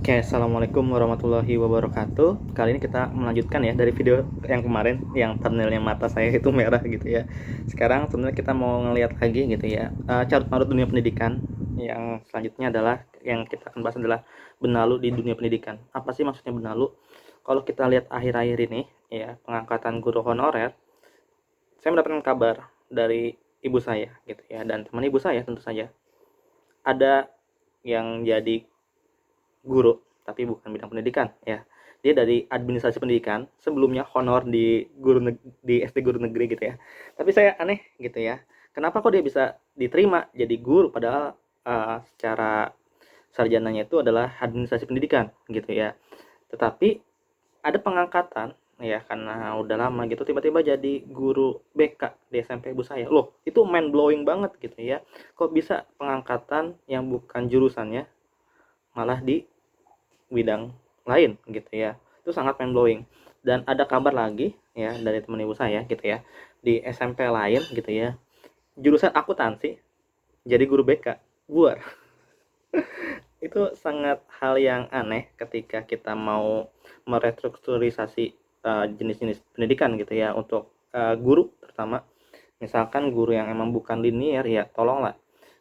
Oke, assalamualaikum warahmatullahi wabarakatuh. Kali ini kita melanjutkan ya dari video yang kemarin, yang thumbnailnya mata saya itu merah gitu ya. Sekarang sebenarnya kita mau ngelihat lagi gitu ya, carut marut dunia pendidikan. Yang selanjutnya adalah yang kita akan bahas adalah benalu di dunia pendidikan. Apa sih maksudnya benalu? Kalau kita lihat akhir-akhir ini ya, pengangkatan guru honorer, saya mendapatkan kabar dari ibu saya gitu ya, dan teman ibu saya tentu saja. Ada yang jadi guru tapi bukan bidang pendidikan ya, dia dari administrasi pendidikan, sebelumnya honor di di SD guru negeri gitu ya. Tapi saya aneh gitu ya, kenapa kok dia bisa diterima jadi guru padahal secara sarjananya itu adalah administrasi pendidikan gitu ya. Tetapi ada pengangkatan ya, karena udah lama gitu tiba-tiba jadi guru BK di SMP ibu saya. Loh, itu mind blowing banget gitu ya, kok bisa pengangkatan yang bukan jurusannya malah di bidang lain gitu ya. Itu sangat mind blowing. Dan ada kabar lagi ya dari teman ibu saya gitu ya, di SMP lain gitu ya, jurusan akuntansi jadi guru BK. Buar. Itu sangat hal yang aneh ketika kita mau merestrukturisasi jenis-jenis pendidikan gitu ya, untuk guru terutama. Misalkan guru yang emang bukan linear ya tolonglah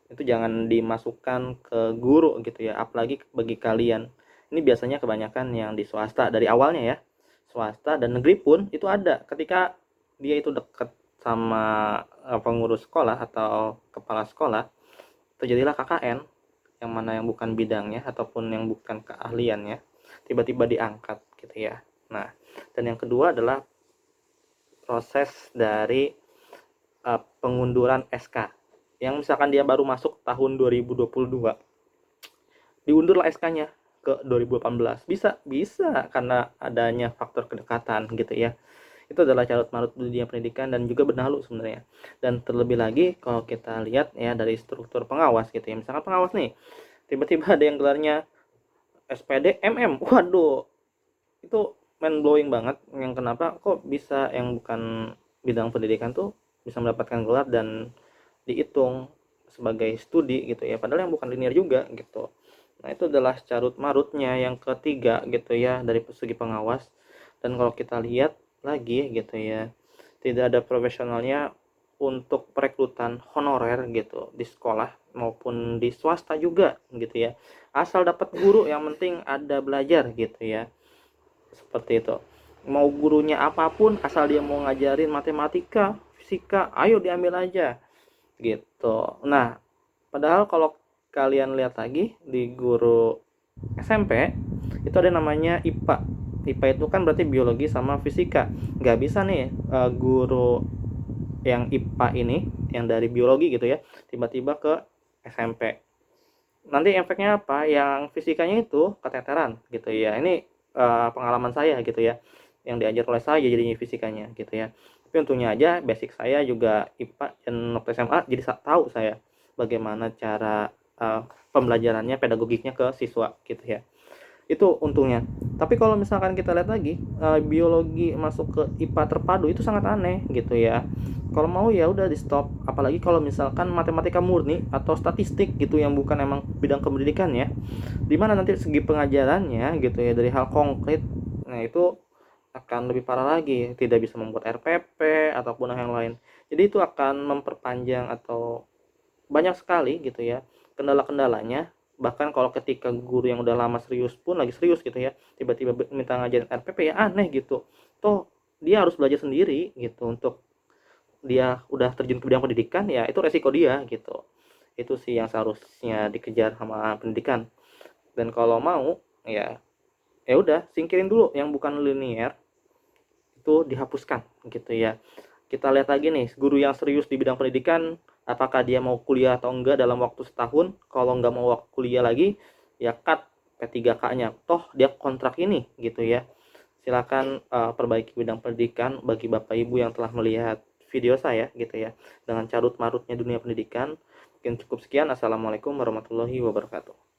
itu jangan dimasukkan ke guru gitu ya, apalagi bagi kalian. Ini biasanya kebanyakan yang di swasta dari awalnya ya, swasta dan negeri pun itu ada, ketika dia itu dekat sama pengurus sekolah atau kepala sekolah, terjadilah KKN yang mana yang bukan bidangnya ataupun yang bukan keahliannya tiba-tiba diangkat gitu ya. Nah, dan yang kedua adalah proses dari pengunduran SK, yang misalkan dia baru masuk tahun 2022, diundurlah SK-nya ke 2018. Bisa karena adanya faktor kedekatan gitu ya. Itu adalah carut marut dunia pendidikan dan juga benalu sebenarnya. Dan terlebih lagi kalau kita lihat ya dari struktur pengawas gitu ya, misalkan pengawas nih tiba-tiba ada yang gelarnya SPD MM. Waduh, itu mind blowing banget, yang kenapa kok bisa yang bukan bidang pendidikan tuh bisa mendapatkan gelar dan dihitung sebagai studi gitu ya, padahal yang bukan linear juga gitu. Nah, itu adalah carut marutnya yang ketiga gitu ya dari segi pengawas. Dan kalau kita lihat lagi gitu ya, tidak ada profesionalnya untuk perekrutan honorer gitu di sekolah maupun di swasta juga gitu ya. Asal dapat guru yang penting ada belajar gitu ya, seperti itu. Mau gurunya apapun asal dia mau ngajarin matematika, fisika, ayo diambil aja gitu. Nah, padahal kalau kalian lihat lagi di guru SMP itu ada namanya IPA. IPA itu kan berarti biologi sama fisika. Nggak bisa nih guru yang IPA ini yang dari biologi gitu ya tiba-tiba ke SMP. Nanti efeknya apa? Yang fisikanya itu keteteran gitu ya. Ini pengalaman saya gitu ya, yang diajar oleh saya jadinya fisikanya gitu ya. Tapi untungnya aja basic saya juga IPA, dan waktu SMA jadi tahu saya bagaimana cara pembelajarannya, pedagogiknya ke siswa gitu ya. Itu untungnya. Tapi kalau misalkan kita lihat lagi biologi masuk ke IPA terpadu itu sangat aneh gitu ya. Kalau mau ya udah di stop, apalagi kalau misalkan matematika murni atau statistik gitu yang bukan emang bidang pendidikan ya, dimana nanti segi pengajarannya gitu ya dari hal konkret, nah itu akan lebih parah lagi, tidak bisa membuat RPP ataupun yang lain. Jadi itu akan memperpanjang atau banyak sekali gitu ya kendala-kendalanya. Bahkan kalau ketika guru yang udah lama serius pun lagi serius gitu ya tiba-tiba minta ngajarin RPP, ya aneh gitu. Toh dia harus belajar sendiri gitu, untuk dia udah terjun ke bidang pendidikan ya itu resiko dia gitu. Itu sih yang seharusnya dikejar sama pendidikan. Dan kalau mau ya ya udah singkirin dulu yang bukan linear, itu dihapuskan gitu ya. Kita lihat lagi nih guru yang serius di bidang pendidikan, apakah dia mau kuliah atau enggak dalam waktu setahun. Kalau enggak mau kuliah lagi ya cut P3K-nya, toh dia kontrak ini gitu ya. Silakan perbaiki bidang pendidikan. Bagi bapak ibu yang telah melihat video saya gitu ya dengan carut marutnya dunia pendidikan, mungkin cukup sekian. Assalamualaikum warahmatullahi wabarakatuh.